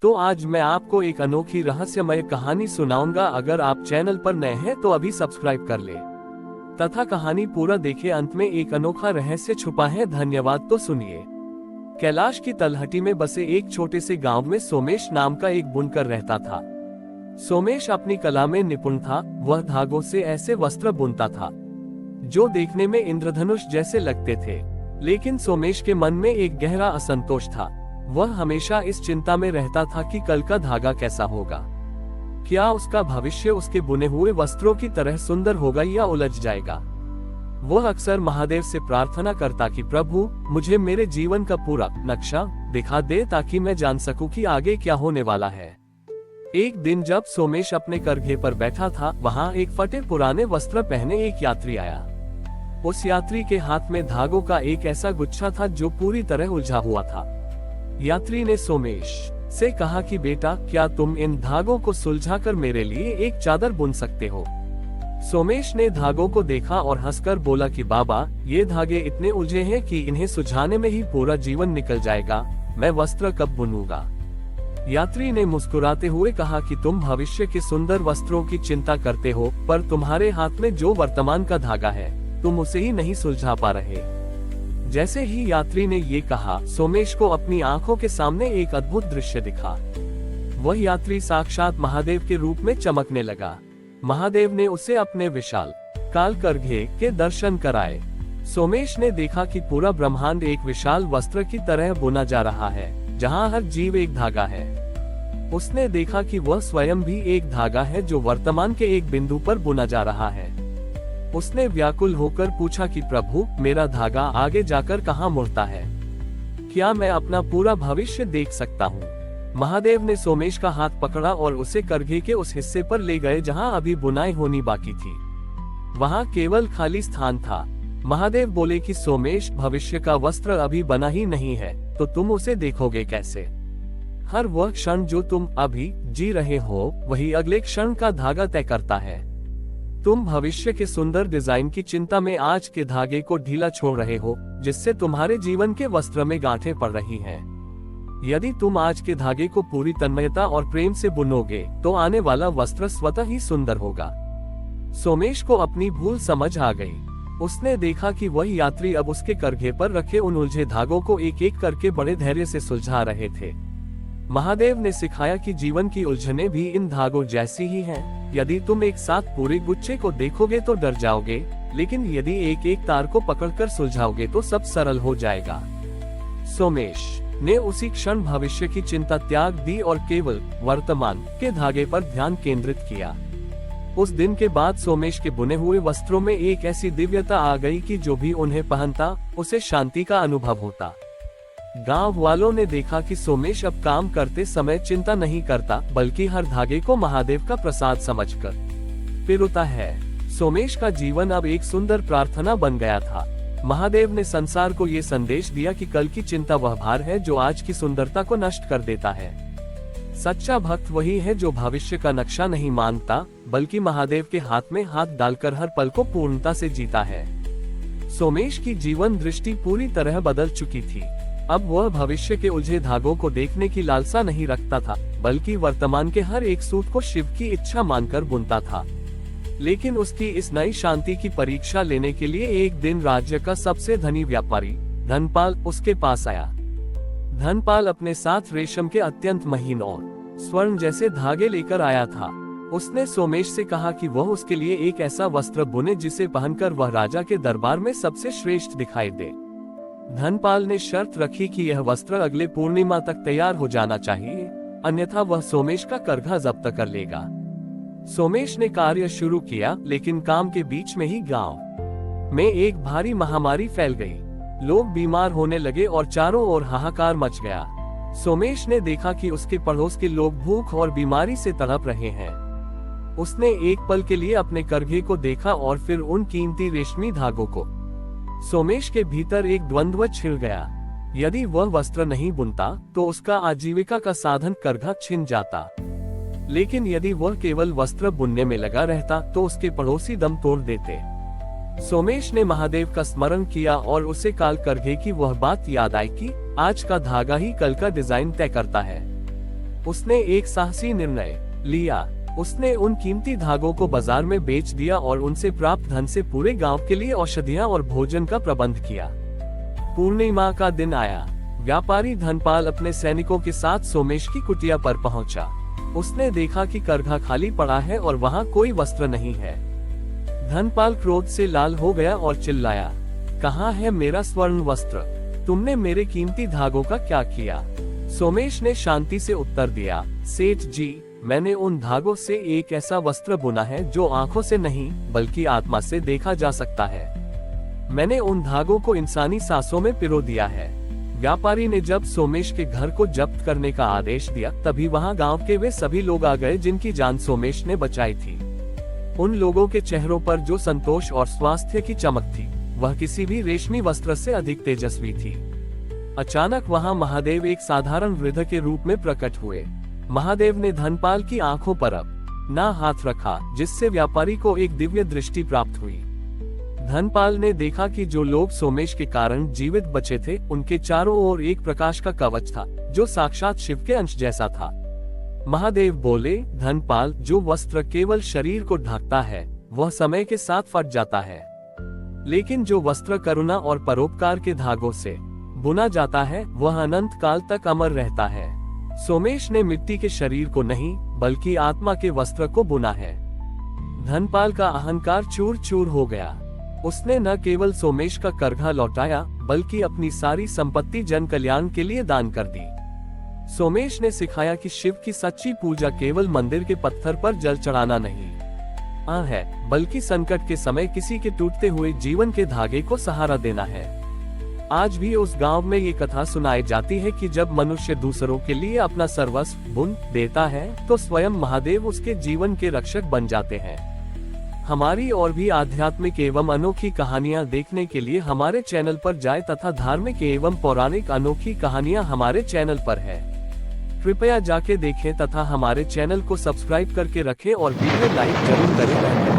तो आज मैं आपको एक अनोखी रहस्यमय कहानी सुनाऊंगा। अगर आप चैनल पर नए हैं तो अभी सब्सक्राइब कर ले तथा कहानी पूरा देखें। अंत में एक अनोखा रहस्य छुपा है। धन्यवाद। तो सुनिए। कैलाश की तलहटी में बसे एक छोटे से गांव में सोमेश नाम का एक बुनकर रहता था। सोमेश अपनी कला में निपुण था। वह धागों से ऐसे वस्त्र बुनता था जो देखने में इंद्रधनुष जैसे लगते थे। लेकिन सोमेश के मन में एक गहरा असंतोष था। वह हमेशा इस चिंता में रहता था कि कल का धागा कैसा होगा। क्या उसका भविष्य उसके बुने हुए वस्त्रों की तरह सुंदर होगा या उलझ जाएगा। वह अक्सर महादेव से प्रार्थना करता कि प्रभु, मुझे मेरे जीवन का पूरा नक्शा दिखा दे ताकि मैं जान सकूं कि आगे क्या होने वाला है। एक दिन जब सोमेश अपने करघे पर बैठा था, वहां एक फटे पुराने वस्त्र पहने एक यात्री आया। उस यात्री के हाथ में धागों का एक ऐसा गुच्छा था जो पूरी तरह उलझा हुआ था। यात्री ने सोमेश से कहा कि बेटा, क्या तुम इन धागों को सुलझाकर मेरे लिए एक चादर बुन सकते हो। सोमेश ने धागों को देखा और हंसकर बोला कि बाबा, ये धागे इतने उलझे हैं कि इन्हें सुलझाने में ही पूरा जीवन निकल जाएगा। मैं वस्त्र कब बुनूंगा। यात्री ने मुस्कुराते हुए कहा कि तुम भविष्य के सुंदर वस्त्रों की चिंता करते हो, पर तुम्हारे हाथ में जो वर्तमान का धागा है, तुम उसे ही नहीं सुलझा पा रहे। जैसे ही यात्री ने ये कहा, सोमेश को अपनी आंखों के सामने एक अद्भुत दृश्य दिखा। वह यात्री साक्षात महादेव के रूप में चमकने लगा। महादेव ने उसे अपने विशाल काल करघे के दर्शन कराए। सोमेश ने देखा कि पूरा ब्रह्मांड एक विशाल वस्त्र की तरह बुना जा रहा है, जहां हर जीव एक धागा है। उसने देखा कि वह स्वयं भी एक धागा है जो वर्तमान के एक बिंदु पर बुना जा रहा है। उसने व्याकुल होकर पूछा कि प्रभु, मेरा धागा आगे जाकर कहां मुड़ता है। क्या मैं अपना पूरा भविष्य देख सकता हूं। महादेव ने सोमेश का हाथ पकड़ा और उसे करघे के उस हिस्से पर ले गए जहां अभी बुनाई होनी बाकी थी। वहां केवल खाली स्थान था। महादेव बोले कि सोमेश, भविष्य का वस्त्र अभी बना ही नहीं है, तो तुम उसे देखोगे कैसे। हर वह क्षण जो तुम अभी जी रहे हो, वही अगले क्षण का धागा तय करता है। तुम भविष्य के सुंदर डिजाइन की चिंता में आज के धागे को ढीला छोड़ रहे हो, जिससे तुम्हारे जीवन के वस्त्र में गांठें पड़ रही हैं। यदि तुम आज के धागे को पूरी तन्मयता और प्रेम से बुनोगे, तो आने वाला वस्त्र स्वतः ही सुंदर होगा। सोमेश को अपनी भूल समझ आ गई। उसने देखा कि वह यात्री अब उसके करघे पर रखे उन उलझे धागों को एक एक करके बड़े धैर्य से सुलझा रहे थे। महादेव ने सिखाया कि जीवन की उलझने भी इन धागों जैसी ही हैं। यदि तुम एक साथ पूरे गुच्छे को देखोगे तो डर जाओगे, लेकिन यदि एक एक तार को पकड़कर सुलझाओगे तो सब सरल हो जाएगा। सोमेश ने उसी क्षण भविष्य की चिंता त्याग दी और केवल वर्तमान के धागे पर ध्यान केंद्रित किया। उस दिन के बाद सोमेश के बुने हुए वस्त्रों में एक ऐसी दिव्यता आ गई कि जो भी उन्हें पहनता, उसे शांति का अनुभव होता। गांव वालों ने देखा कि सोमेश अब काम करते समय चिंता नहीं करता, बल्कि हर धागे को महादेव का प्रसाद समझकर पिरोता है। सोमेश का जीवन अब एक सुंदर प्रार्थना बन गया था। महादेव ने संसार को ये संदेश दिया कि कल की चिंता वह भार है जो आज की सुंदरता को नष्ट कर देता है। सच्चा भक्त वही है जो भविष्य का नक्शा नहीं मानता, बल्कि महादेव के हाथ में हाथ डालकर हर पल को पूर्णता से जीता है। सोमेश की जीवन दृष्टि पूरी तरह बदल चुकी थी। अब वह भविष्य के उलझे धागों को देखने की लालसा नहीं रखता था, बल्कि वर्तमान के हर एक सूत को शिव की इच्छा मानकर बुनता था। लेकिन उसकी इस नई शांति की परीक्षा लेने के लिए एक दिन राज्य का सबसे धनी व्यापारी धनपाल उसके पास आया। धनपाल अपने साथ रेशम के अत्यंत महीन और स्वर्ण जैसे धागे लेकर आया था। उसने सोमेश से कहा कि वह उसके लिए एक ऐसा वस्त्र बुने जिसे पहनकर वह राजा के दरबार में सबसे श्रेष्ठ दिखाई दे। धनपाल ने शर्त रखी कि यह वस्त्र अगले पूर्णिमा तक तैयार हो जाना चाहिए, अन्यथा वह सोमेश का करघा जब्त कर लेगा। सोमेश ने कार्य शुरू किया, लेकिन काम के बीच में ही गांव में एक भारी महामारी फैल गई। लोग बीमार होने लगे और चारों ओर हाहाकार मच गया। सोमेश ने देखा कि उसके पड़ोस के लोग भूख और बीमारी से तड़प रहे हैं। उसने एक पल के लिए अपने करघे को देखा और फिर उन कीमती रेशमी धागों को। सोमेश के भीतर एक द्वंद्व छिड़ गया। यदि वह वस्त्र नहीं बुनता तो उसका आजीविका का साधन करघा छिन जाता, लेकिन यदि वह केवल वस्त्र बुनने में लगा रहता तो उसके पड़ोसी दम तोड़ देते। सोमेश ने महादेव का स्मरण किया और उसे काल करघे की वह बात याद आई कि आज का धागा ही कल का डिजाइन तय करता है। उसने एक साहसी निर्णय लिया। उसने उन कीमती धागों को बाजार में बेच दिया और उनसे प्राप्त धन से पूरे गांव के लिए औषधियां और भोजन का प्रबंध किया। पूर्णिमा का दिन आया। व्यापारी धनपाल अपने सैनिकों के साथ सोमेश की कुटिया पर पहुंचा। उसने देखा कि करघा खाली पड़ा है और वहां कोई वस्त्र नहीं है। धनपाल क्रोध से लाल हो गया और चिल्लाया, कहाँ है मेरा स्वर्ण वस्त्र? तुमने मेरे कीमती धागों का क्या किया? सोमेश ने शांति से उत्तर दिया, सेठ जी, मैंने उन धागों से एक ऐसा वस्त्र बुना है जो आंखों से नहीं बल्कि आत्मा से देखा जा सकता है। मैंने उन धागों को इंसानी सांसों में पिरो दिया है। व्यापारी ने जब सोमेश के घर को जब्त करने का आदेश दिया तभी वहां गांव के वे सभी लोग आ गए जिनकी जान सोमेश ने बचाई थी। उन लोगों के चेहरों पर जो संतोष और स्वास्थ्य की चमक थी वह किसी भी रेशमी वस्त्र से अधिक तेजस्वी थी। अचानक वहां महादेव एक साधारण वृद्ध के रूप में प्रकट हुए। महादेव ने धनपाल की आंखों पर अपना हाथ रखा, जिससे व्यापारी को एक दिव्य दृष्टि प्राप्त हुई। धनपाल ने देखा कि जो लोग सोमेश के कारण जीवित बचे थे उनके चारों ओर एक प्रकाश का कवच था जो साक्षात शिव के अंश जैसा था। महादेव बोले, धनपाल, जो वस्त्र केवल शरीर को ढकता है वह समय के साथ फट जाता है, लेकिन जो वस्त्र करुणा और परोपकार के धागों से बुना जाता है वह अनंत काल तक अमर रहता है। सोमेश ने मिट्टी के शरीर को नहीं बल्कि आत्मा के वस्त्र को बुना है। धनपाल का अहंकार चूर चूर हो गया। उसने न केवल सोमेश का करघा लौटाया बल्कि अपनी सारी संपत्ति जन कल्याण के लिए दान कर दी। सोमेश ने सिखाया कि शिव की सच्ची पूजा केवल मंदिर के पत्थर पर जल चढ़ाना नहीं है, बल्कि संकट के समय किसी के टूटते हुए जीवन के धागे को सहारा देना है। आज भी उस गांव में ये कथा सुनाई जाती है कि जब मनुष्य दूसरों के लिए अपना सर्वस्व बुन देता है तो स्वयं महादेव उसके जीवन के रक्षक बन जाते हैं। हमारी और भी आध्यात्मिक एवं अनोखी कहानियां देखने के लिए हमारे चैनल पर जाएं तथा धार्मिक एवं पौराणिक अनोखी कहानियां हमारे चैनल पर है। कृपया जाके देखें तथा हमारे चैनल को सब्सक्राइब करके रखें और वीडियो लाइक जरूर करें।